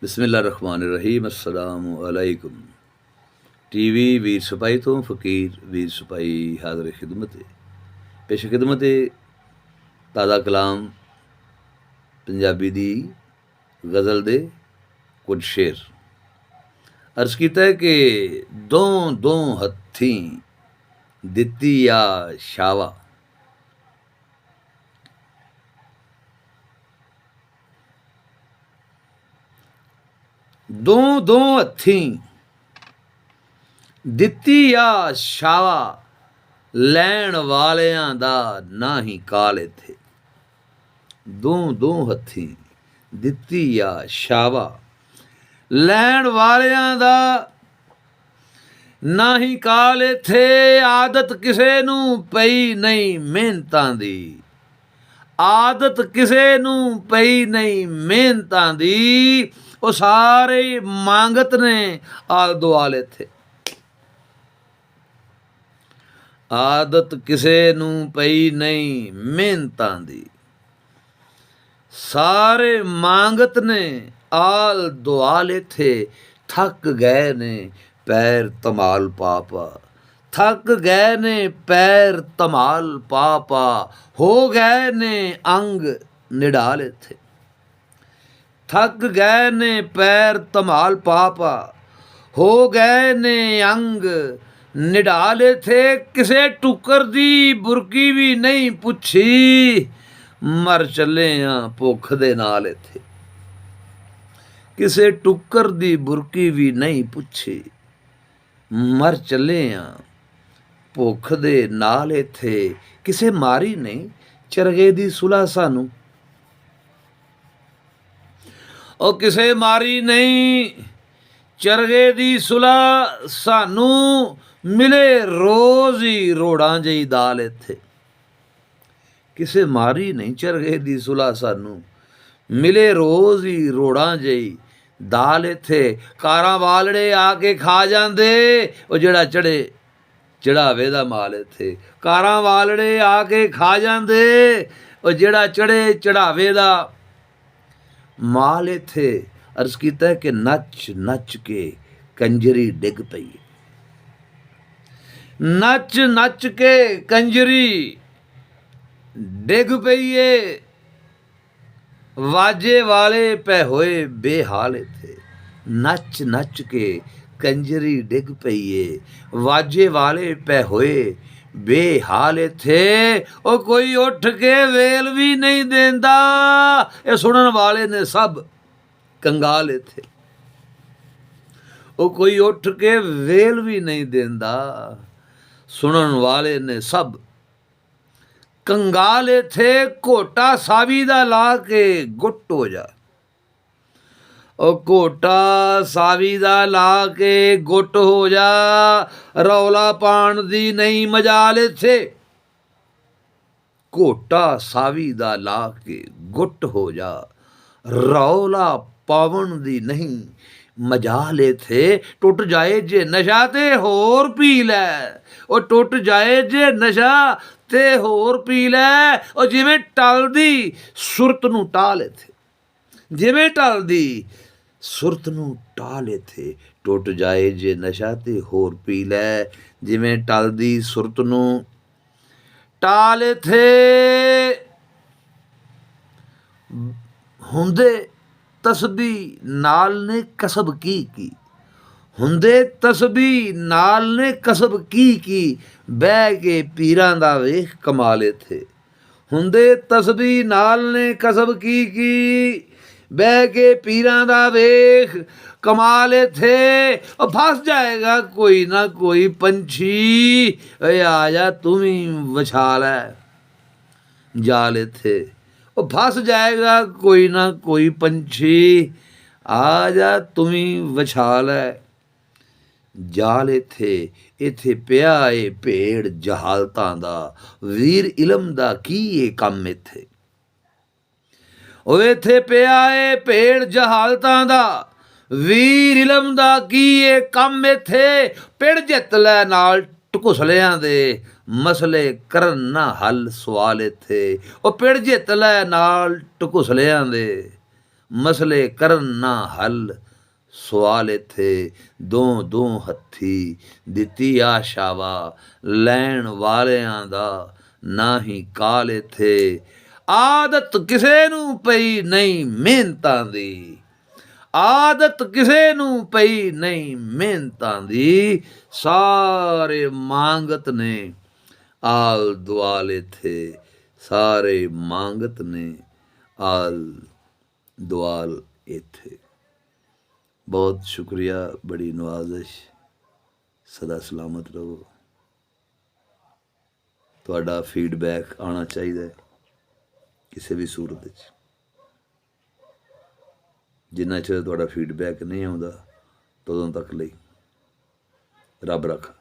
बिस्मिल्लाहिर्रहमानिर्रहीम अस्सलामु अलैकुम। टीवी वीर सिपाही तो फ़कीर वीर सिपाही हाज़िर खिदमत पेश खिदमत ताज़ा कलाम पंजाबी दी गज़ल दे कुछ शेर अर्ज़ कीता है कि दो हत्थी दित्ती या शावा दो हत्थी दित्ती या शावा लैण वालियां दा ना ही काल इत्थे। दो हत्थी दित्ती या शावा लैण वालियां दा ना ही काल इत्थे। आदत किसे नूं पई नहीं मिहनतां दी, आदत किसे नूं पई नहीं मिहनतां दी। ਉਹ ਸਾਰੇ ਮੰਗਤ ਨੇ ਆਲ ਦੁਆਲ ਇੱਥੇ। ਆਦਤ ਕਿਸੇ ਨੂੰ ਪਈ ਨਹੀਂ ਮਿਹਨਤਾਂ ਦੀ, ਸਾਰੇ ਮੰਗਤ ਨੇ ਆਲ ਦੁਆਲ ਇੱਥੇ। ਥੱਕ ਗਏ ਨੇ ਪੈਰ ਧਮਾਲ ਪਾਪਾ, ਥੱਕ ਗਏ ਨੇ ਪੈਰ ਧਮਾਲ ਪਾਪਾ, ਹੋ ਗਏ ਨੇ ਅੰਗ ਨਿਢਾਲ ਇੱਥੇ। थक गए ने पैर धमाल पापा, हो गए ने अंग निढाले थे। किसे टुकर दी बुरकी भी नहीं पुछी, मर चले हाँ भुख दे नाल इत्थे। किसे टुकर दी बुरकी भी नहीं पुछी, मर चले हाँ भुख दे नाल इत्थे। किसे मारी नहीं चरगे दी सुलह सानू, ਉਹ ਕਿਸੇ ਮਾਰੀ ਨਹੀਂ ਚਰਗੇ ਦੀ ਸੁਲਾ ਸਾਨੂੰ। ਮਿਲੇ ਰੋਜ਼ ਹੀ ਰੋੜਾਂ ਜਿਹੀ ਦਾਲ ਇੱਥੇ। ਕਿਸੇ ਮਾਰੀ ਨਹੀਂ ਚਰਗੇ ਦੀ ਸੁਲਾ ਸਾਨੂੰ, ਮਿਲੇ ਰੋਜ਼ ਹੀ ਰੋੜਾਂ ਜਿਹੀ ਦਾਲ ਇੱਥੇ। ਕਾਰਾਂ ਵਾਲੜੇ ਆ ਕੇ ਖਾ ਜਾਂਦੇ ਉਹ ਜਿਹੜਾ ਚੜੇ ਚੜਾਵੇ ਦਾ ਮਾਲ ਇੱਥੇ। ਕਾਰਾਂ ਵਾਲੜੇ ਆ ਕੇ ਖਾ ਜਾਂਦੇ ਉਹ ਜਿਹੜਾ ਚੜੇ ਚੜਾਵੇ ਦਾ ਮਾਲ ਇੱਥੇ। ਅਰਜ਼ ਕੀਤਾ ਕਿ ਨੱਚ ਨੱਚ ਕੇ ਕੰਜਰੀ ਡਿੱਗ ਪਈ, ਨੱਚ ਨੱਚ ਕੇ ਕੰਜਰੀ ਡਿੱਗ ਪਈ ਏ। ਵਾਜੇ ਵਾਲੇ ਪੈ ਹੋਏ ਬੇਹਾਲ ਇੱਥੇ। ਨੱਚ ਨੱਚ ਕੇ ਕੰਜਰੀ ਡਿੱਗ ਪਈ ਏ, ਵਾਜੇ ਵਾਲੇ ਪੈ ਹੋਏ ਬੇਹਾਲ ਇੱਥੇ। ਉਹ ਕੋਈ ਉੱਠ ਕੇ ਵੇਲ ਵੀ ਨਹੀਂ ਦਿੰਦਾ, ਇਹ ਸੁਣਨ ਵਾਲੇ ਨੇ ਸਭ ਕੰਗਾਲ ਇੱਥੇ। ਉਹ ਕੋਈ ਉੱਠ ਕੇ ਵੇਲ ਵੀ ਨਹੀਂ ਦਿੰਦਾ, ਸੁਣਨ ਵਾਲੇ ਨੇ ਸਭ ਕੰਗਾਲ ਇੱਥੇ। ਘੋਟਾ ਸਾਵੀ ਦਾ ਲਾ ਕੇ ਗੁੱਟ ਹੋ ਜਾ, ਉਹ ਘੋਟਾ ਸਾਵੀ ਦਾ ਲਾ ਕੇ ਗੁੱਟ ਹੋ ਜਾ। ਰੌਲਾ ਪਾਉਣ ਦੀ ਨਹੀਂ ਮਜਾਲ ਇੱਥੇ। ਘੋਟਾ ਸਾਵੀ ਦਾ ਲਾ ਕੇ ਗੁੱਟ ਹੋ ਜਾ, ਰੌਲਾ ਪਾਉਣ ਦੀ ਨਹੀਂ ਮਜਾਲ ਇੱਥੇ। ਟੁੱਟ ਜਾਏ ਜੇ ਨਸ਼ਾ ਤੇ ਹੋਰ ਪੀ ਲੈ, ਉਹ ਟੁੱਟ ਜਾਏ ਜੇ ਨਸ਼ਾ ਤੇ ਹੋਰ ਪੀ ਲੈ। ਉਹ ਜਿਵੇਂ ਟਲਦੀ ਸੁਰਤ ਨੂੰ ਟਾਲ ਇੱਥੇ, ਜਿਵੇਂ ਟਲਦੀ ਸੁਰਤ ਨੂੰ ਟਾਲ ਇੱਥੇ। ਟੁੱਟ ਜਾਏ ਜੇ ਨਸ਼ਾ ਤੇ ਹੋਰ ਪੀ ਲੈ, ਜਿਵੇਂ ਟਲਦੀ ਸੁਰਤ ਨੂੰ ਟਾਲ ਇੱਥੇ। ਹੁੰਦੇ ਤਸਬੀਹ ਨਾਲ ਨੇ ਕਸਬ ਕੀ, ਹੁੰਦੇ ਤਸਬੀਹ ਨਾਲ ਨੇ ਕਸਬ ਕੀ। ਬਹਿ ਕੇ ਪੀਰਾਂ ਦਾ ਵੇਖ ਕਮਾਲ ਇੱਥੇ। ਹੁੰਦੇ ਤਸਬੀਹ ਨਾਲ ਨੇ ਕਸਬ ਕੀ, ਬਹਿ ਕੇ ਪੀਰਾਂ ਦਾ ਵੇਖ ਕਮਾਲ ਇੱਥੇ। ਉਹ ਫਸ ਜਾਏਗਾ ਕੋਈ ਨਾ ਕੋਈ ਪੰਛੀ, ਏ ਆ ਜਾ ਤੂੰ ਵੀ ਵਿਛਾ ਲੈ ਜਾਲ ਇੱਥੇ। ਉਹ ਫਸ ਜਾਏਗਾ ਕੋਈ ਨਾ ਕੋਈ ਪੰਛੀ, ਆ ਜਾ ਤੂੰ ਵੀ ਵਿਛਾ ਲੈ ਜਾਲ ਇੱਥੇ। ਇੱਥੇ ਪਿਆ ਏ ਭੇੜ ਜਹਾਲਤਾਂ ਦਾ, ਵੀਰ ਇਲਮ ਦਾ ਕੀ ਏ ਕੰਮ ਇੱਥੇ। ਉਹ ਇੱਥੇ ਪਿਆ ਏ ਭੇੜ ਜਹਾਲਤਾਂ ਦਾ, ਵੀਰ ਇਲਮ ਦਾ ਕੀ ਏ ਕੰਮ ਇੱਥੇ। ਪਿੜ ਜਿੱਤ ਲੈ ਨਾਲ ਟਕੁਸਲਿਆਂ ਦੇ, ਮਸਲੇ ਕਰਨ ਨਾ ਹੱਲ ਸਵਾਲ ਇੱਥੇ। ਉਹ ਪਿੜ ਜਿੱਤ ਲੈ ਨਾਲ ਟਕੁਸਲਿਆਂ ਦੇ, ਮਸਲੇ ਕਰਨ ਨਾ ਹੱਲ। ਸਵਾਲ ਇੱਥੇ ਦੋ ਹੱਥੀ ਦਿੱਤੀ ਆਸ਼ਾਵਾ, ਲੈਣ ਵਾਲਿਆਂ ਦਾ ਨਾ ਹੀ ਕਾਲ ਇੱਥੇ। ਆਦਤ ਕਿਸੇ ਨੂੰ ਪਈ ਨਹੀਂ ਮਿਹਨਤਾਂ ਦੀ, ਆਦਤ ਕਿਸੇ ਨੂੰ ਪਈ ਨਹੀਂ ਮਿਹਨਤਾਂ ਦੀ। ਸਾਰੇ ਮੰਗਤ ਨੇ ਆਲ ਦੁਆਲ ਇੱਥੇ, ਸਾਰੇ ਮੰਗਤ ਨੇ ਆਲ ਦੁਆਲ ਇੱਥੇ। ਬਹੁਤ ਸ਼ੁਕਰੀਆ, ਬੜੀ ਨਵਾਜ਼ਿਸ਼। ਸਦਾ ਸਲਾਮਤ ਰਹੋ। ਤੁਹਾਡਾ ਫੀਡਬੈਕ ਆਉਣਾ ਚਾਹੀਦਾ ਹੈ ਕਿਸੇ ਵੀ ਸੂਰਤ ਵਿੱਚ। ਜਿੰਨਾ ਚਿਰ ਤੁਹਾਡਾ ਫੀਡਬੈਕ ਨਹੀਂ ਆਉਂਦਾ, ਤਦੋਂ ਤੱਕ ਲਈ ਰੱਬ ਰੱਖਾ।